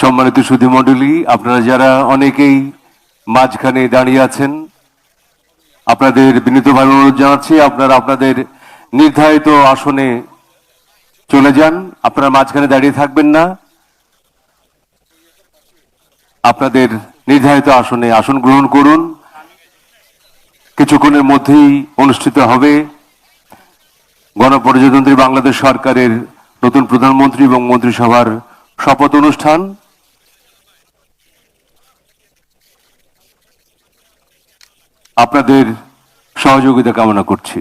সম্মানিত সুধী মণ্ডলী, আপনারা যারা অনেকেই মাঝখানে দাঁড়িয়ে আছেন, আপনাদের বিনীতভাবে অনুরোধ জানাচ্ছি আপনারা আপনাদের নির্ধারিত আসনে চলে যান। আপনারা মাঝখানে দাঁড়িয়ে থাকবেন না, আপনাদের নির্ধারিত আসনে আসন গ্রহণ করুন। কিছুক্ষণের মধ্যেই অনুষ্ঠিত হবে গণপ্রজাতন্ত্রী বাংলাদেশ সরকারের নতুন প্রধানমন্ত্রী এবং মন্ত্রিসভার শপথ অনুষ্ঠান। আপনাদের সহযোগিতা কামনা করছি।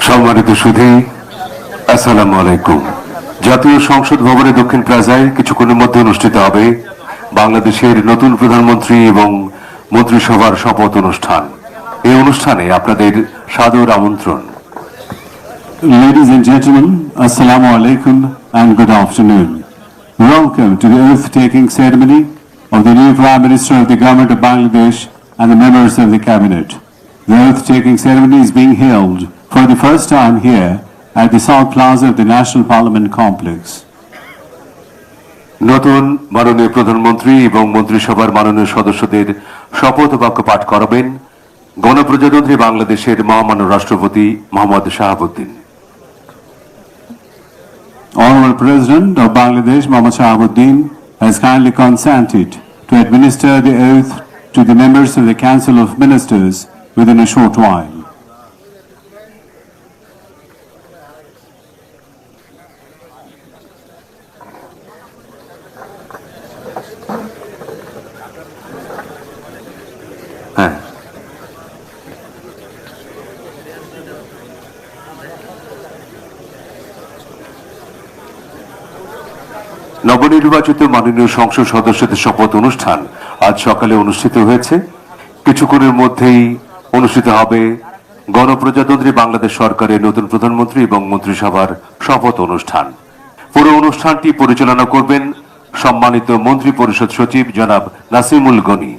সম্মানিত সুধী, আসসালামু আলাইকুম। জাতীয় সংসদ ভবনে দক্ষিণ প্লাজায় কিছুক্ষণের মধ্যে অনুষ্ঠিত হবে বাংলাদেশের নতুন প্রধানমন্ত্রী এবং মন্ত্রিসভার শপথ অনুষ্ঠান। এই অনুষ্ঠানে আপনাদের সাদর আমন্ত্রণ। Ladies and gentlemen, assalamu alaikum and good afternoon. Welcome to the oath-taking ceremony of the new Prime Minister of the Government of Bangladesh and the members of the Cabinet. The oath-taking ceremony is being held for the first time here at the South Plaza of the National Parliament Complex. নতুন মাননীয় প্রধানমন্ত্রী এবং মন্ত্রিসভার মাননীয় সদস্যদের শপথ বাক্য পাঠ করাবেন গণপ্রজাতন্ত্রী বাংলাদেশের মহামান্য রাষ্ট্রপতি Mohammad Shahabuddin. Honorable President of Bangladesh, Mohammad Shahabuddin, has kindly consented to administer the oath to the members of the Council of Ministers within a short while. নবনির্বাচিত মাননীয় সংসদ সদস্যদের শপথ অনুষ্ঠান আজ সকালে অনুষ্ঠিত হয়েছে। কিছুক্ষণের মধ্যেই অনুষ্ঠিত হবে গণপ্রজাতন্ত্রী বাংলাদেশ সরকারের নতুন প্রধানমন্ত্রী এবং মন্ত্রিসভার শপথ অনুষ্ঠান। পুরো অনুষ্ঠানটি পরিচালনা করবেন সম্মানিত মন্ত্রী পরিষদ সচিব জনাব Nasimul Gani.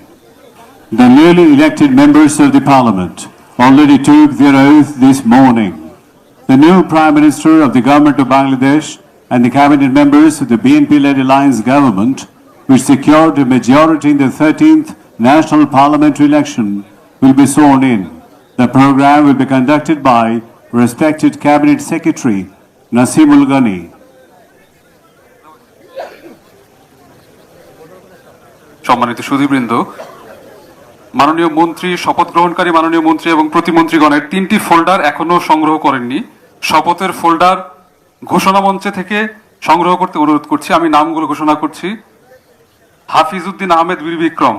The newly elected members of the Parliament already took their oath this morning. The new Prime Minister of the Government of Bangladesh and the cabinet members of the BNP-led alliance government, which secured a majority in the 13th National Parliamentary election, will be sworn in. The program will be conducted by respected Cabinet Secretary Nasimul Ghani. সম্মানিত সুধীবৃন্দ, মাননীয় মন্ত্রী, শপথ গ্রহণকারী মাননীয় মন্ত্রী এবং প্রতিমন্ত্রীগণের 3টি folder এখনো সংগ্রহ করেননি। শপথের ফোল্ডার ঘোষণা মঞ্চে থেকে সংগ্রহ করতে অনুরোধ করছি। আমি নামগুলো ঘোষণা করছি। হাফিজউদ্দিন আহমেদ বীর বিক্রম,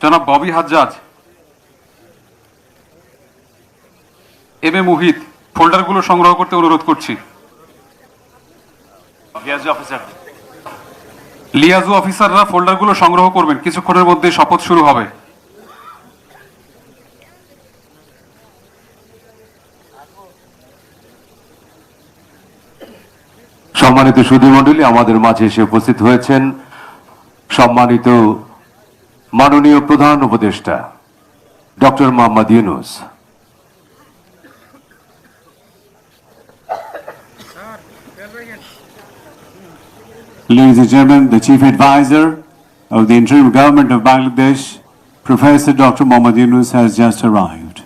জনাব ববি হাজ্জাজ, এম এ মুহিত। ফোল্ডারগুলো সংগ্রহ করতে অনুরোধ করছি। লিয়াজু অফিসাররা ফোল্ডারগুলো সংগ্রহ করবেন, কিছুক্ষণের মধ্যে শপথ শুরু হবে। সম্মানিত সুধীমণ্ডলী, আমাদের মাঝে এসে উপস্থিত হয়েছেন সম্মানিত মাননীয় প্রধান উপদেষ্টা doctor Mohammad Yunus. Ladies and gentlemen, the Chief Advisor of the Interim Government of Bangladesh, Professor Dr. Mohammad Yunus, has just arrived.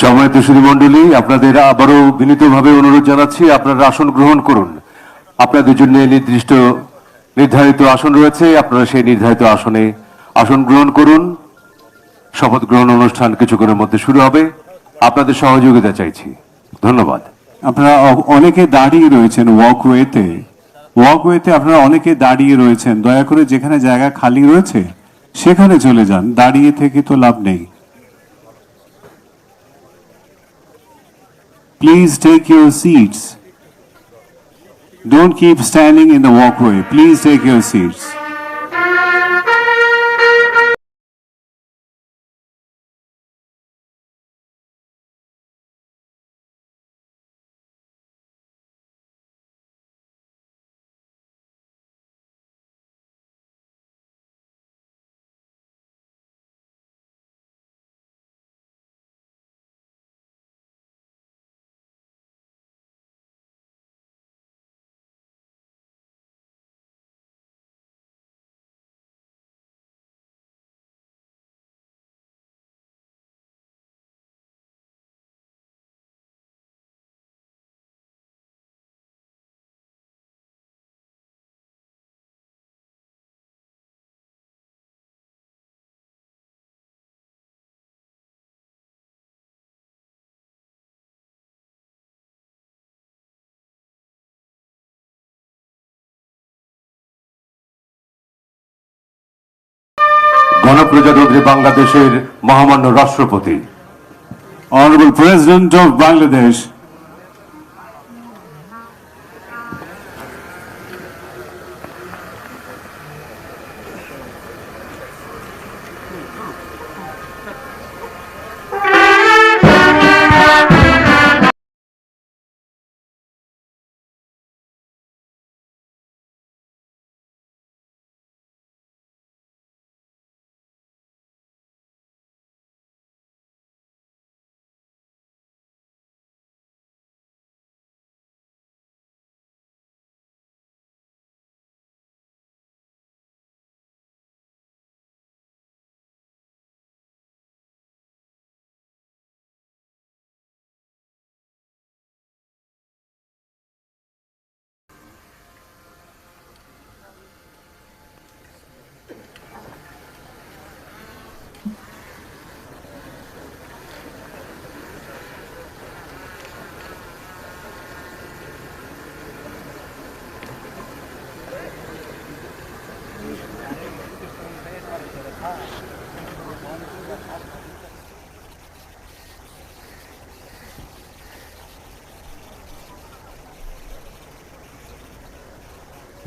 সম্মানিত সুধীমণ্ডলী, আপনাদের আবারও বিনীতভাবে অনুরোধ জানাচ্ছি, আপনারা আসন গ্রহণ করুন। আপনাদের জন্য নির্ধারিত আসন রয়েছে, আপনারা সেই নির্ধারিত আসনে আসন গ্রহণ করুন। শপথ গ্রহণ অনুষ্ঠান কিছুক্ষণের মধ্যে শুরু হবে, আপনাদের সহযোগিতা চাইছি। ধন্যবাদ। আপনারা অনেকে দাঁড়িয়ে রয়েছেন ওয়াকওয়েতে আপনারা অনেকে দাঁড়িয়ে রয়েছেন। দয়া করে যেখানে জায়গা খালি রয়েছে সেখানে চলে যান, দাঁড়িয়ে থেকে তো লাভ নেই। Please take your seats. Don't keep standing in the walkway. Please take your seats. গণপ্রজাতন্ত্রী বাংলাদেশের মহামান্য রাষ্ট্রপতি, Honorable President of Bangladesh,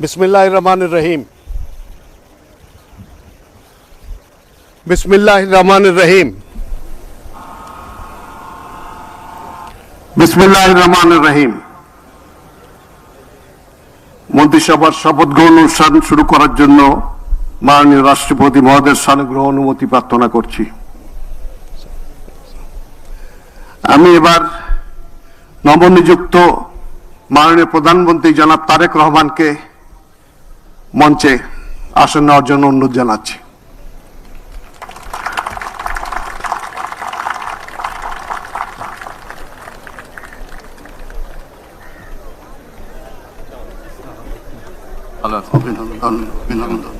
बिस्मिल्लाहिर्रहमानिर्रहीम। बिस्मिल्लाहिर्रहमानिर्रहीम। बिस्मिल्लाहिर्रहमानिर्रहीम। মন্ত্রিসভার শপথ গ্রহণ অনুষ্ঠান শুরু করার জন্য মাননীয় রাষ্ট্রপতি মহোদয়ের সানুগ্রহ অনুমতি প্রার্থনা করছি। আমি এবার নবনিযুক্ত মাননীয় প্রধানমন্ত্রী জনাব তারেক রহমানকে মঞ্চে আসন নেওয়ার জন্য অনুরোধ জানাচ্ছি। অভিনন্দন।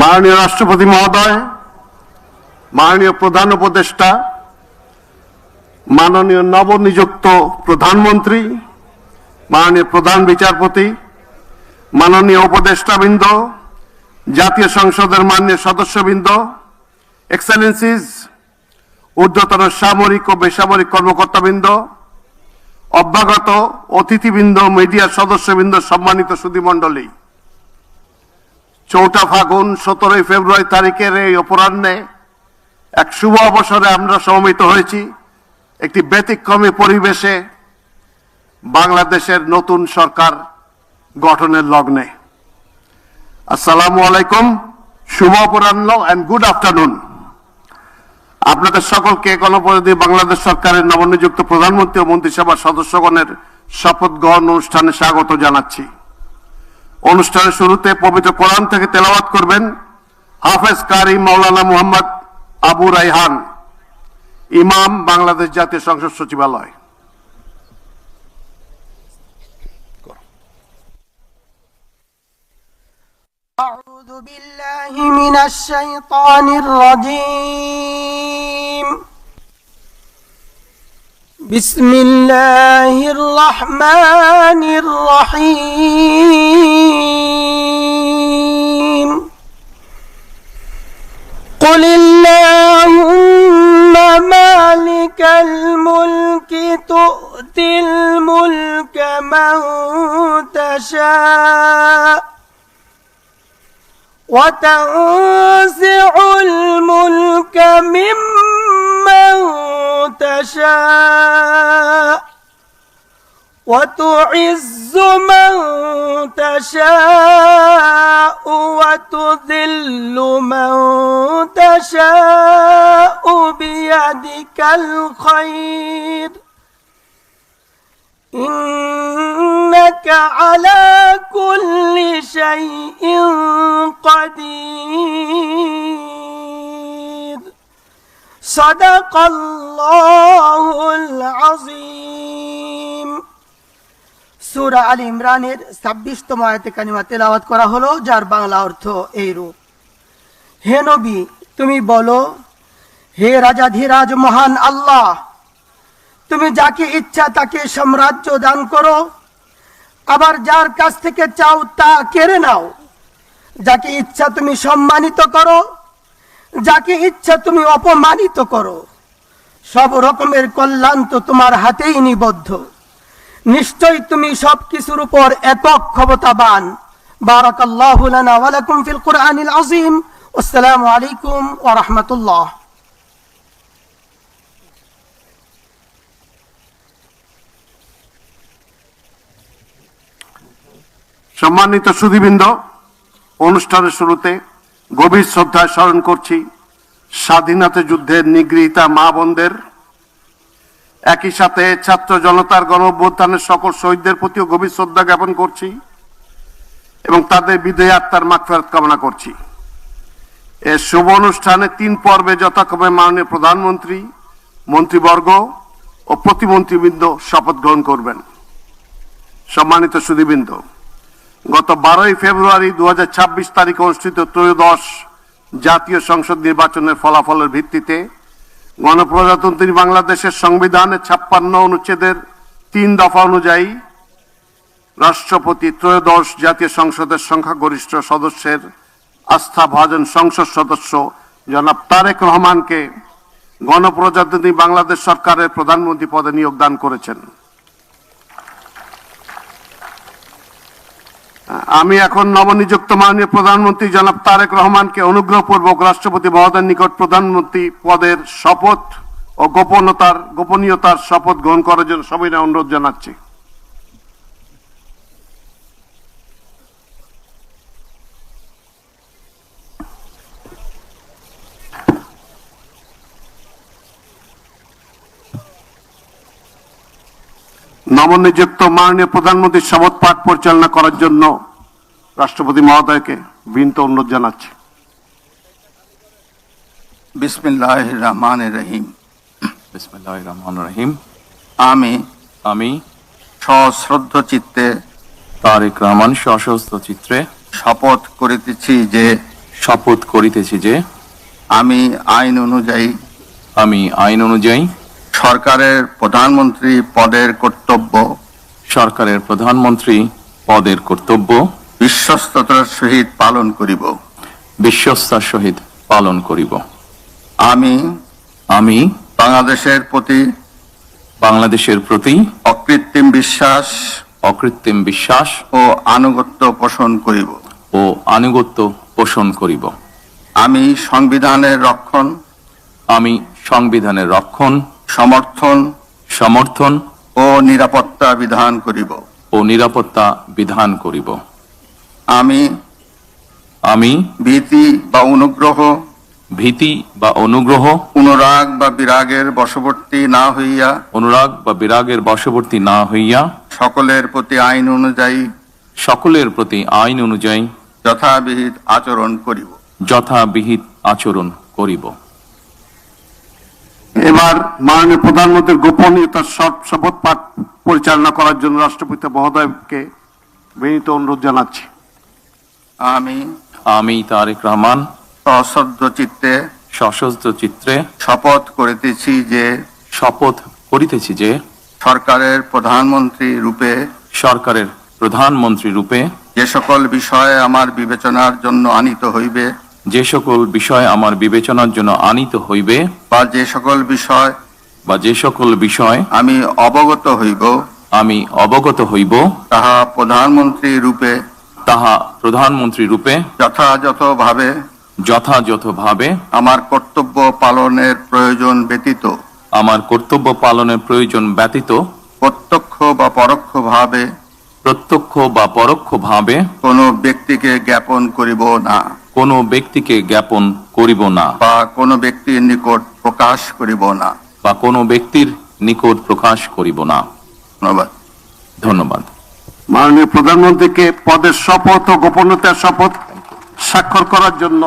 মাননীয় রাষ্ট্রপতি মহোদয়, মাননীয় প্রধান উপদেষ্টা, মাননীয় নবনিযুক্ত প্রধানমন্ত্রী, মাননীয় প্রধান বিচারপতি, মাননীয় উপদেষ্টাবৃন্দ, জাতীয় সংসদের মাননীয় সদস্যবৃন্দ, এক্সেলেন্সিজ, ঊর্ধ্বতন সামরিক ও বেসামরিক কর্মকর্তাবৃন্দ, অভ্যাগত অতিথিবৃন্দ, মিডিয়ার সদস্যবৃন্দ, সম্মানিত সুধীমণ্ডলী, 4 ফাগুন 17 ফেব্রুয়ারি তারিখের এই অপরাহ্নে এক শুভ অবসরে আমরা সমবেত হয়েছি একটি ব্যতিক্রমী পরিবেশে বাংলাদেশের নতুন সরকার গঠনের লগ্নে। আসসালামু আলাইকুম, শুভ অপরাহ্ন এন্ড গুড আফটারনুন। আপনাদের সকলকে গণপ্রজাতন্ত্রী বাংলাদেশ সরকারের নবনিযুক্ত প্রধানমন্ত্রী ও মন্ত্রিসভার সদস্যগণের শপথ গ্রহণ অনুষ্ঠানে স্বাগত জানাচ্ছি। অনুষ্ঠানের শুরুতে পবিত্র কোরআন থেকে তেলাওয়াত করবেন হাফেজ কারি মাওলানা মুহাম্মদ আবু রাইহান, ইমাম, বাংলাদেশ জাতীয় সংসদ সচিবালয়। أعوذ بالله من الشيطان الرجيم. بسم الله الرحمن الرحيم. قل اللهم مالك الملك تؤتي الملك من تشاء وتنزع الملك ممن تشاء وتعز من تشاء وتذل من تشاء بيدك الخير إنك على كل شيء قدير. صدق الله العظيم. সূরা আল ইমরানের 26তম আয়াতে কারিমা তেলাওয়াত করা হলো, যার বাংলা অর্থ এইরূপ: হে নবী, তুমি বলো, হে রাজাধিরাজ মহান আল্লাহ, তুমি যাকে ইচ্ছা তাকে সাম্রাজ্য দান করো, আবার যার কাছ থেকে চাও তা কেড়ে নাও। যাকে ইচ্ছা তুমি সম্মানিত করো, যাকে ইচ্ছা তুমি অপমানিত করো। সব রকমের কল্যাণ তো তোমার হাতেই নিবদ্ধ। নিশ্চয়ই তুমি সবকিছুর উপর একক ক্ষমতাবান। বারাকাল্লাহু লানা ওয়া লাকুম ফিল কুরআনিল আযীম। আসসালামু আলাইকুম ওয়া রাহমাতুল্লাহ। সম্মানিত সুধীবৃন্দ, অনুষ্ঠানের শুরুতে গভীর শ্রদ্ধায় স্মরণ করছি স্বাধীনতা যুদ্ধের নিগৃহীতা মা বোনদের, একই সাথে ছাত্র জনতার গণ অভ্যুত্থানের সকল শহীদদের প্রতিও গভীর শ্রদ্ধা জ্ঞাপন করছি এবং তাদের বিদেহী আত্মার মাগফিরাত কামনা করছি। এই শুভ অনুষ্ঠানে 3 পর্বে যথাক্রমে মাননীয় প্রধানমন্ত্রী, মন্ত্রীবর্গ ও প্রতিমন্ত্রীবৃন্দ শপথ গ্রহণ করবেন। সম্মানিত সুধীবৃন্দ, গত 12 ফেব্রুয়ারি 2026 তারিখে অনুষ্ঠিত ত্রয়োদশ জাতীয় সংসদ নির্বাচনের ফলাফলের ভিত্তিতে গণপ্রজাতন্ত্রী বাংলাদেশের সংবিধানের 56 অনুচ্ছেদের 3 দফা অনুযায়ী রাষ্ট্রপতি ত্রয়োদশ জাতীয় সংসদের সংখ্যাগরিষ্ঠ সদস্যের আস্থাভাজন সংসদ সদস্য জনাব তারেক রহমানকে গণপ্রজাতন্ত্রী বাংলাদেশ সরকারের প্রধানমন্ত্রী পদে নিয়োগ দান করেছেন। আমি এখন নবনিযুক্ত মাননীয় প্রধানমন্ত্রী জনাব তারেক রহমানকে অনুগ্রহপূর্বক রাষ্ট্রপতি মহোদয়ের নিকট প্রধানমন্ত্রী পদের শপথ ও গোপনীয়তার শপথ গ্রহণ করার জন্য সবিনয় অনুরোধ জানাচ্ছি। নবনিযুক্ত মাননীয় প্রধানমন্ত্রীর শপথ পাঠ পরিচালনা করার জন্য রাষ্ট্রপতি মহোদয়কে বিনীত অনুরোধ জানাচ্ছি। বিসমিল্লাহির রহমানির রহিম। বিসমিল্লাহির রহমানির রহিম। আমি সশ্রদ্ধ চিত্তে তারেক রহমান সশস্ত্র চিত্রে শপথ করিতেছি যে আমি আইন অনুযায়ী সরকারের প্রধানমন্ত্রী পদের কর্তব্য বিশ্বস্ততার সহিত পালন করিব। আমি বাংলাদেশের প্রতি অকৃত্রিম বিশ্বাস ও আনুগত্য পোষণ করিব। আমি সংবিধানের রক্ষণ সমর্থন ও নিরাপত্তা বিধান করিব। আমি ভীতি বা অনুগ্রহ অনুরাগ বা বিরাগের বশবর্তী না হইয়া সকলের প্রতি আইন অনুযায়ী যথাবিহিত আচরণ করিব। এবার মাননীয় প্রধানমন্ত্রীর গোপনীয়তার শপথ পাঠ পরিচালনা করার জন্য রাষ্ট্রপতি মহোদয়কে বিনীত অনুরোধ জানাচ্ছি। আমি তারেক রহমান সশ্রদ্ধ চিত্তে শপথ করিতেছি যে সরকারের প্রধানমন্ত্রী রূপে যে সকল বিষয় আমার বিবেচনার জন্য আনিত হইবে বা যে সকল বিষয় আমি অবগত হইব তাহা প্রধানমন্ত্রী রূপে যথাযথভাবে আমার কর্তব্য পালনের প্রয়োজন ব্যতীত প্রত্যক্ষ বা পরোক্ষভাবে কোনো ব্যক্তিকে জ্ঞাপন করিব না বা কোনো ব্যক্তির নিকট প্রকাশ করিব না। ধন্যবাদ। মাননীয় প্রধানমন্ত্রীকে পদের শপথ ও গোপনীয়তার শপথ স্বাক্ষর করার জন্য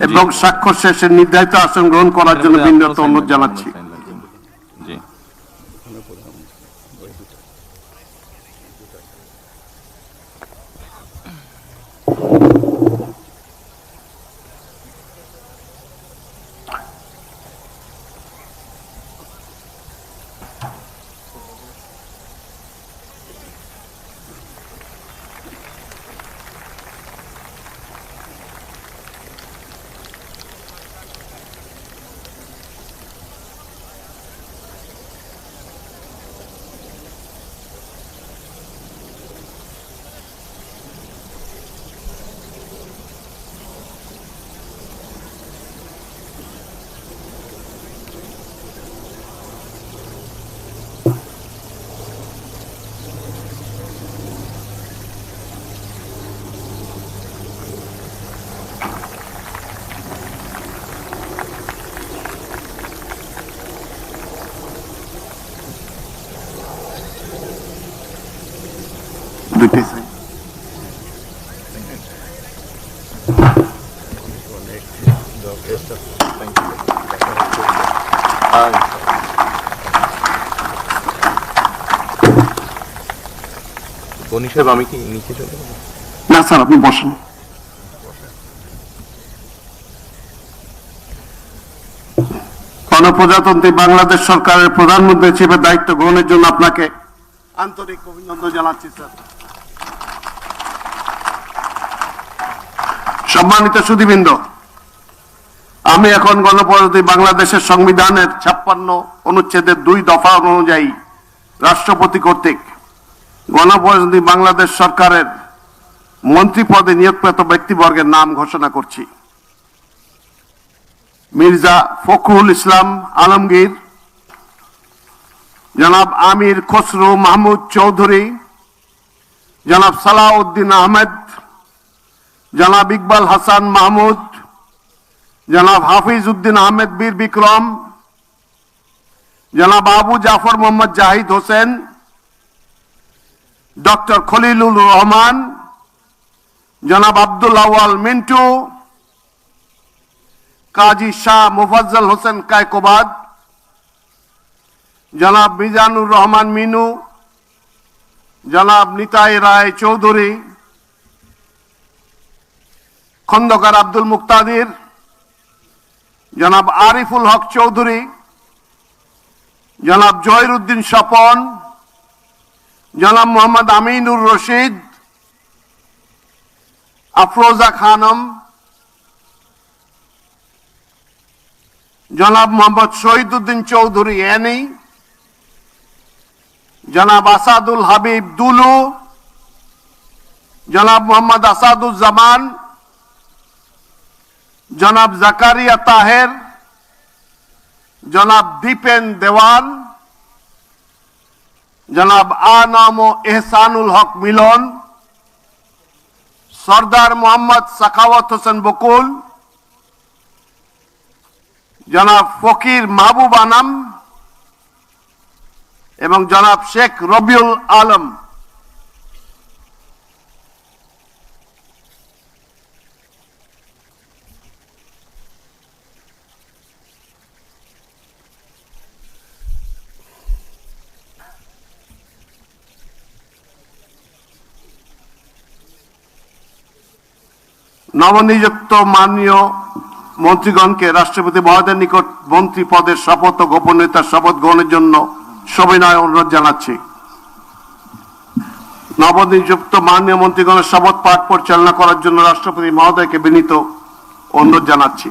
এবং স্বাক্ষর শেষে নির্ধারিত আসন গ্রহণ করার জন্য বিনীত অনুরোধ জানাচ্ছি। জি। দুইটাই চাই। গনি সাহেব, আমি কি নিচে চলে যাবো? না স্যার, আপনি বসেন। গণপ্রজাতন্ত্রী বাংলাদেশ সরকারের প্রধানমন্ত্রী হিসেবে দায়িত্ব গ্রহণের জন্য আপনাকে আন্তরিক অভিনন্দন জানাচ্ছি স্যার। সম্মানিত সুধীবৃন্দ, আমি এখন গণপ্রজাতন্ত্রী বাংলাদেশের সংবিধানের 56 অনুচ্ছেদের 2 দফা অনুযায়ী রাষ্ট্রপতি কর্তৃক গণপ্রজাতন্ত্রী বাংলাদেশ সরকারের মন্ত্রী পদে নিয়োগপ্রাপ্ত ব্যক্তিবর্গের নাম ঘোষণা করছি। মির্জা ফখরুল ইসলাম আলমগীর, জনাব আমির খসরু মাহমুদ চৌধুরী, জনাব সালাউদ্দিন আহমেদ, জনাব ইকবাল হাসান মাহমুদ, জনাব হাফিজ উদ্দিন আহমেদ বীর বিক্রম, জনাব আবু জাফর মোহাম্মদ জাহিদ হোসেন, ডক্টর খলিলুর রহমান, জনাব আব্দুল আওয়াল মিন্টু, কাজী শাহ মুফাজ্জল হোসেন কায়কোবাদ, জনাব মিজানুর রহমান মিনু, জনাব নিতাই রায় চৌধুরী, খন্দকার আব্দুল মুক্তাদির, জনাব আরিফুল হক চৌধুরী, জনাব জহিরুদ্দিন স্বপন, জনাব মোহাম্মদ আমিনুর রশিদ, আফরোজা খানম, জনাব মোহাম্মদ শহীদুদ্দিন চৌধুরী এনি, জনাব আসাদুল হাবিব দুলু, জনাব মোহাম্মদ আসাদুজ্জামান, জনাব জাকারিয়া তাহের, জনাব দীপেন দেওয়ান, জনাব আনাম ও এহসানুল হক মিলন, সরদার মোহাম্মদ সাখাওয়াত হোসেন বকুল, জনাব ফকির মাহবুব আনাম এবং জনাব শেখ রবিউল আলম। নবনিযুক্ত মাননীয় মন্ত্রীগণকে রাষ্ট্রপতি মহোদয়ের নিকট মন্ত্রী পদের শপথ ও গোপনীয়তার শপথ গ্রহণের জন্য সবিনয় অনুরোধ জানাচ্ছি। নবনিযুক্ত মাননীয় মন্ত্রীগণের শপথ পাঠ পরিচালনা করার জন্য রাষ্ট্রপতি মহোদয়কে বিনীত অনুরোধ জানাচ্ছি।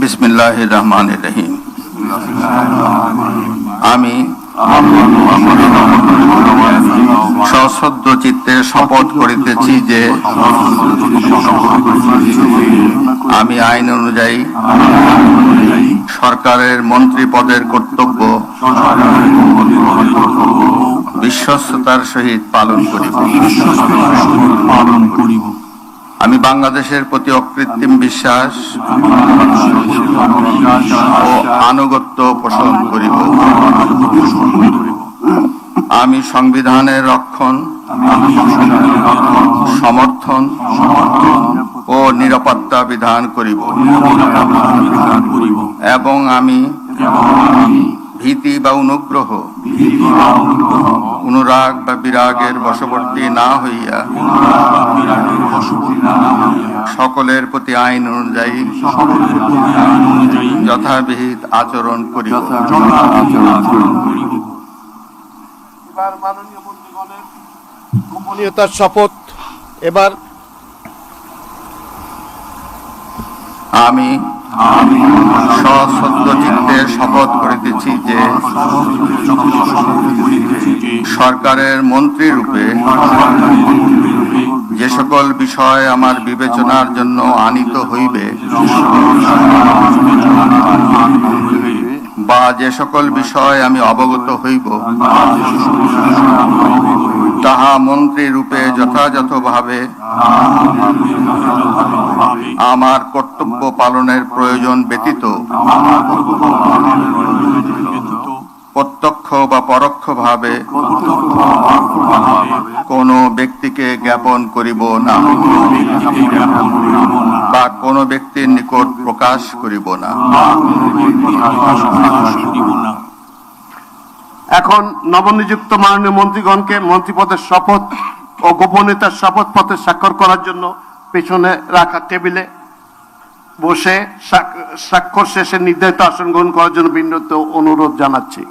বিসমিল্লাহির রহমানির রহিম। আমি সশ্রদ্ধ চিত্তে শপথ করিতেছি যে আমি আইন অনুযায়ী সরকারের মন্ত্রী পদের কর্তব্য বিশ্বস্ততার সহিত পালন করিব। আমি বাংলাদেশের প্রতি অকৃত্রিম বিশ্বাস ও আনুগত্য পোষণ করিব। আমি সংবিধানের রক্ষণ, সমর্থন ও নিরাপত্তা বিধান করিব এবং আমি ভীতি বা অনুগ্রহ, অনুরাগ বা বিরাগের বশবর্তী না হইয়া সকলের প্রতি আইন অনুযায়ী যথাবিহিত আচরণ করিব। মাননীয় মন্ত্রীগণের গোপনীয়তার শপথ। এবার আমি সশ্রদ্ধ চিত্তে শপথ করিতেছি যে সরকারের মন্ত্রী রূপে যে সকল বিষয় আমার বিবেচনার জন্য আনিত হইবে বা যে সকল বিষয় আমি অবগত হইব তাহা মন্ত্রী রূপে যথাযথভাবে আমার কর্তব্য পালনের প্রয়োজন ব্যতীত প্রত্যক্ষ বা পরোক্ষভাবে কোনো ব্যক্তিকে জ্ঞাপন করিব না বা কোনো ব্যক্তির নিকট প্রকাশ করিব না। এখন নবনিযুক্ত মাননীয় মন্ত্রীগণকে মন্ত্রীপদের শপথ ও গোপনীয়তার শপথ পত্রে স্বাক্ষর করার জন্য পেছনে রাখা টেবিলে বসে স্বাক্ষর শেষে নির্ধারিত আসন গ্রহণ করার জন্য বিনীত অনুরোধ জানাচ্ছি।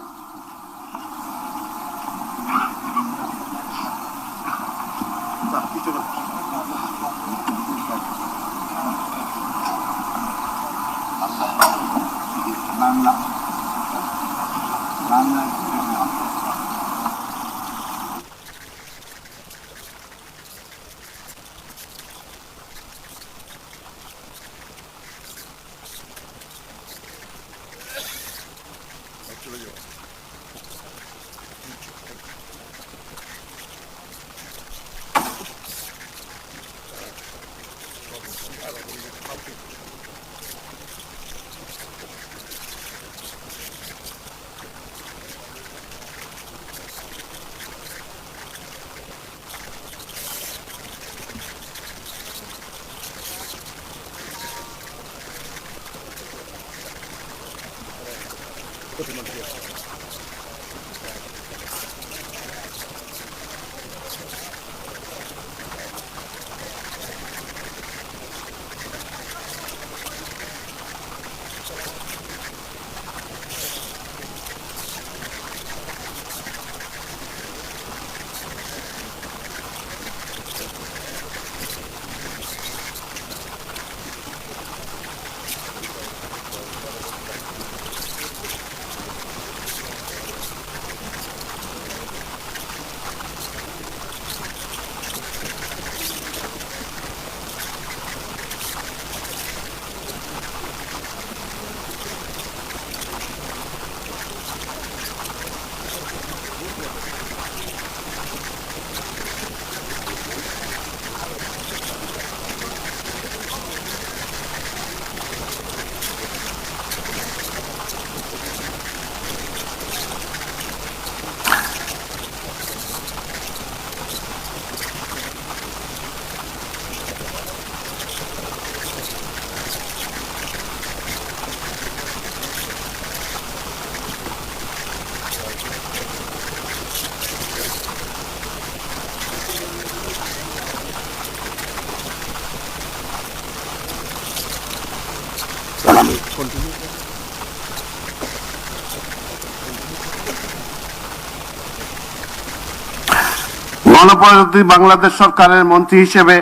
গণপ্রজাতন্ত্রী বাংলাদেশ সরকারের মন্ত্রী হিসেবে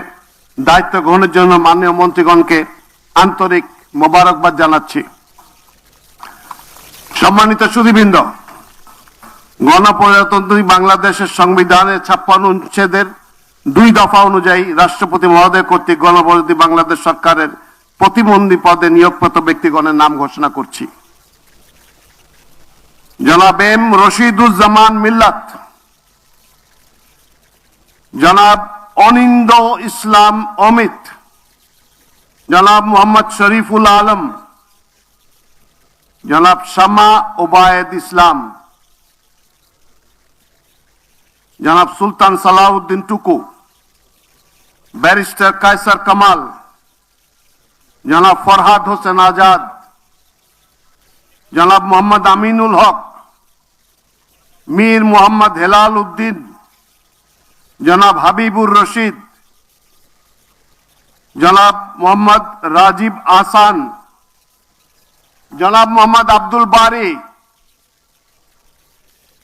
দায়িত্ব গ্রহণের জন্য মাননীয় মন্ত্রীগণকে আন্তরিক মোবারকবাদ জানাচ্ছি। সম্মানিত সুধীবৃন্দ, গণপ্রজাতন্ত্রী বাংলাদেশের সংবিধানের 56 অনুচ্ছেদের 2 দফা অনুযায়ী রাষ্ট্রপতি মহোদয় কর্তৃক গণপ্রজাতন্ত্রী বাংলাদেশ সরকারের প্রতিমন্ত্রী পদে নিয়োগপ্রাপ্ত ব্যক্তিগণের নাম ঘোষণা করছি। জনাব এম রশিদুজ্জামান মিল্লাত, জনাব অনিন্দ ইসলাম অমিত, জনাব মোহাম্মদ শরীফুল আলম, জনাব শামা ওবায়দ ইসলাম, জনাব সুলতান সালাউদ্দিন টুকু, ব্যারিস্টার কায়সার কামাল, জনাব ফরহাদ হোসেন আজাদ, জনাব মোহাম্মদ আমিনুল হক, মীর মোহাম্মদ হেলাল উদ্দিন, জনাব হাবিবুর রশিদ, জনাব মোহাম্মদ রাজীব আহসান, জনাব মোহাম্মদ আব্দুল বারি,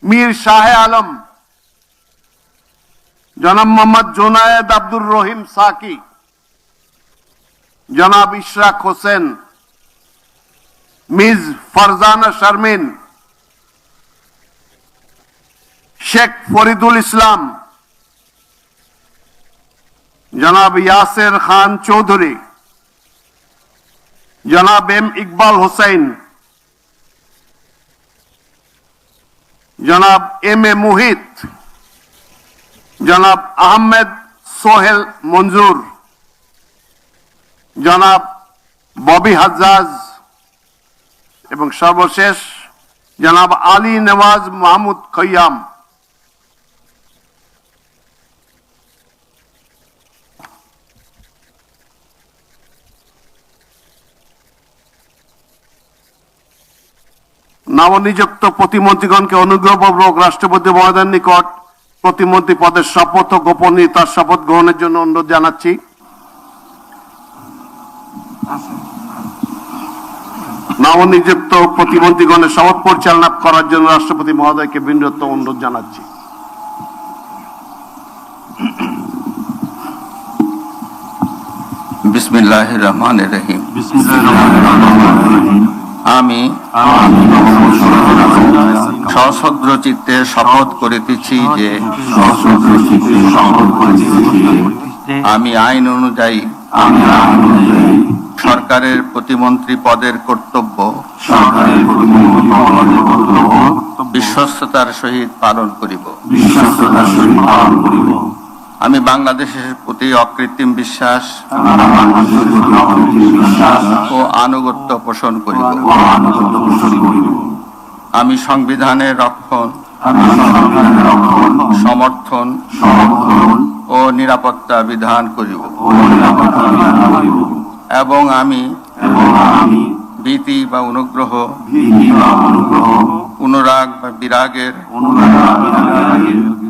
মীর শাহে আলম, জনাব মোহাম্মদ জোনায়েদ আব্দুর রহিম সাকি, জনাব ইশরাক হোসেন, মিস ফারজানা শারমিন, শেখ ফরিদুল ইসলাম, জনাব ইয়াসের খান চৌধুরী, জনাব এম ইকবাল হোসেন, জনাব এম এ মুহিত, জনাব আহমেদ সোহেল মঞ্জুর, জনাব ববি হাজ্জাজ এবং সর্বশেষ জনাব আলী নওয়াজ মাহমুদ খৈয়াম। নবনিযুক্ত প্রতিমন্ত্রীগণকে অনুগ্রহপূর্বক রাষ্ট্রপতি মহোদয়ের নিকট প্রতিমন্ত্রী পদের শপথ ও গোপনীয়তার শপথ গ্রহণের জন্য অনুরোধ জানাচ্ছি। নবনিযুক্ত প্রতিমন্ত্রীগণের শপথ পরিচালনা করার জন্য রাষ্ট্রপতি মহোদয়কে বিনীত অনুরোধ জানাচ্ছি। বিসমিল্লাহির রহমানির রহিম। আমি সশ্রদ্ধ চিত্তে শপথ করিতেছি যে আমি আইন অনুযায়ী সরকারের প্রতিমন্ত্রী পদের কর্তব্য বিশ্বস্ততার সহিত পালন করিব। আমি বাংলাদেশের প্রতি অকৃত্রিম বিশ্বাস ও আনুগত্য পোষণ করিব। আমি সংবিধানের রক্ষণ, সমর্থন ও নিরাপত্তা বিধান করিব এবং আমি ভীতি বা অনুগ্রহ, অনুরাগ বা বিরাগের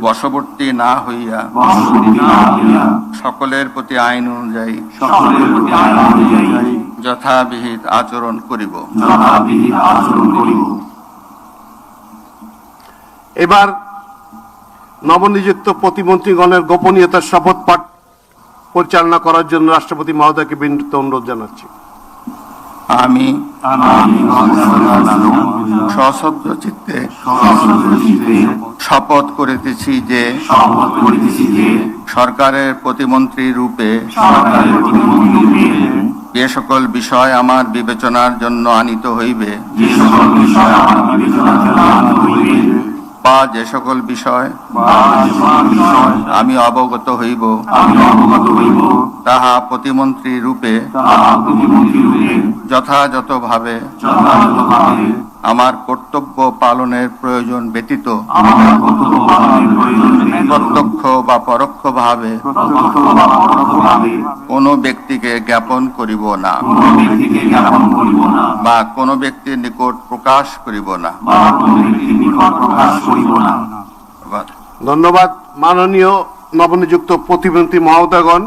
বশবর্তী না হইয়া সকলের প্রতি আইন অনুযায়ী যথাবিহিত আচরণ করিব। এবার নবনিযুক্ত প্রতিমন্ত্রীগণের গোপনীয়তার শপথ পাঠ পরিচালনা করার জন্য রাষ্ট্রপতি মহোদয়কে বিনীত অনুরোধ জানাচ্ছি। আমি সশ্রদ্ধ চিত্তে শপথ করিতেছি যে সরকারের প্রতিমন্ত্রী রূপে যে সকল বিষয় আমার বিবেচনার জন্য আনিত হইবে বা যে সকল বিষয় আমি অবগত হইব তাহা প্রতিমন্ত্রী রূপে যথাযথভাবে আমার কর্তব্য পালনের প্রয়োজন ব্যতীত প্রত্যক্ষ বা পরোক্ষভাবে কোনো ব্যক্তিকে জ্ঞাপন করিব না বা কোনো ব্যক্তির নিকট প্রকাশ করিব না। ধন্যবাদ। মাননীয় নবনিযুক্ত প্রতিমন্ত্রী মহোদয়গণ,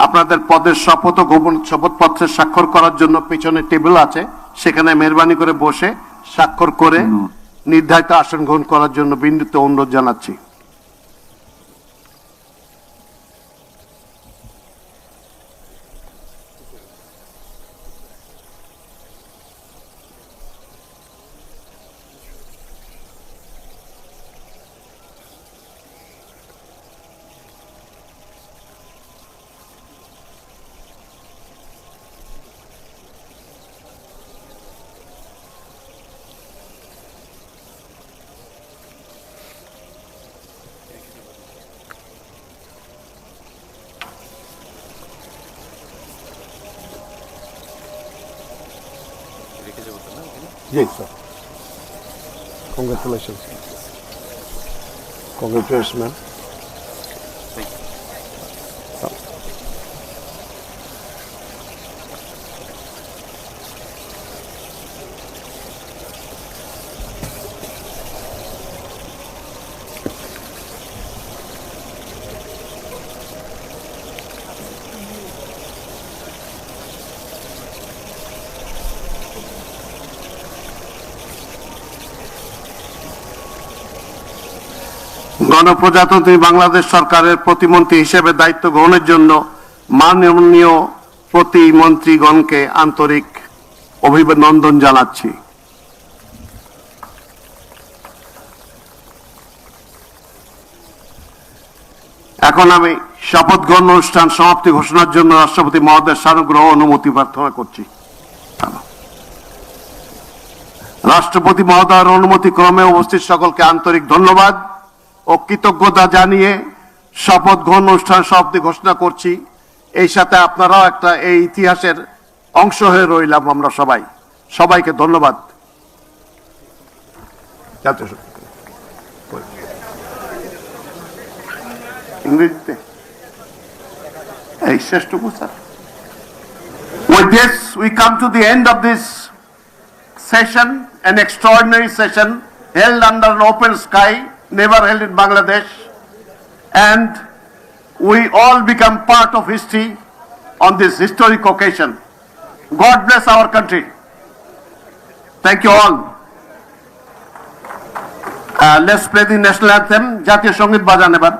আপনাদের পদের শপথ ও গোপন শপথপত্রে স্বাক্ষর করার জন্য পিছনে টেবিল আছে, সেখানে মেহরবানি করে বসে স্বাক্ষর করে নির্ধারিত আসন গ্রহণ করার জন্য বিনীত অনুরোধ জানাচ্ছি। Yes, sir. Congratulations. Congratulations, ma'am. গণপ্রজাতন্ত্রী বাংলাদেশ সরকারের প্রতিমন্ত্রী হিসেবে দায়িত্ব গ্রহণের জন্য মাননীয় প্রতিমন্ত্রীগণকে আন্তরিক অভিনন্দন জানাচ্ছি। এখন আমি শপথ গ্রহণ অনুষ্ঠান সমাপ্তি ঘোষণার জন্য রাষ্ট্রপতি মহোদয়ের সানুগ্রহ অনুমতি প্রার্থনা করছি। রাষ্ট্রপতি মহোদয়ের অনুমতি ক্রমে উপস্থিত সকলকে আন্তরিক ধন্যবাদ ও কৃতজ্ঞতা জানিয়ে শপথ গ্রহণ অনুষ্ঠান সমাপ্তি ঘোষণা করছি। এই সাথে আপনারাও একটা এই ইতিহাসের অংশ হয়ে রইলাম আমরা সবাই। সবাইকে ধন্যবাদ। ইংরেজিতে এই শেষটুকু sir. With this, we come to the end of this session, an extraordinary session held under an open sky, never held in Bangladesh, and we all become part of history on this historic occasion. God bless our country. Thank you all. Let's play the national anthem. জাতীয় সঙ্গীত বাজান এবার।